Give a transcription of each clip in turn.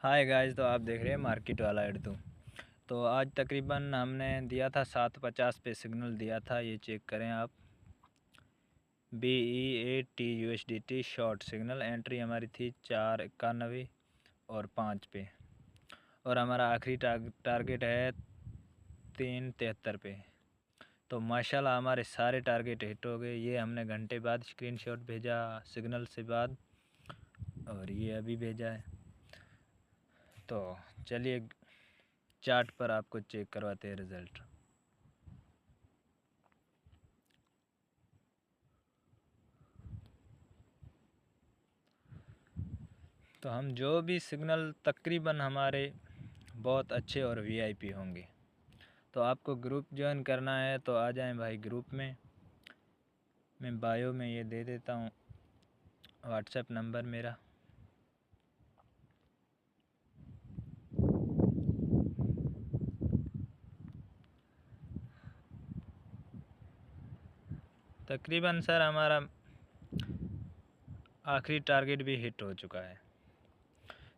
Hi guys, तो आप देख रहे हैं मार्केट वाला उर्दू। तो आज तकरीबन हमने दिया था 7:50 पे सिग्नल दिया था। ये चेक करें आप। BE8 USDT short signal entry हमारी थी 4:91 और 5 पे। और हमारा आखिरी टारगेट है 3:73 पे। तो माशाल्लाह हमारे सारे टारगेट हिट हो गए। ये हमने घंटे बाद स्क्रीनशॉट भेजा सिग्नल से बाद, और ये अभी भेजा है। तो चलिए चार्ट पर आपको चेक करवाते हैं रिज़ल्ट। तो हम जो भी सिग्नल तकरीबन हमारे बहुत अच्छे और वीआईपी होंगे। तो आपको ग्रुप ज्वाइन करना है तो आ जाएं भाई ग्रुप में। मैं बायो में ये दे देता हूँ व्हाट्सएप नंबर मेरा। तकरीबन सर हमारा आखिरी टारगेट भी हिट हो चुका है।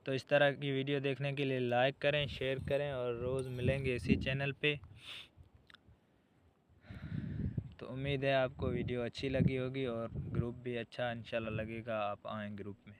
तो इस तरह की वीडियो देखने के लिए लाइक करें, शेयर करें, और रोज़ मिलेंगे इसी चैनल पे। तो उम्मीद है आपको वीडियो अच्छी लगी होगी और ग्रुप भी अच्छा इंशाल्लाह लगेगा। आप आएँ ग्रुप में।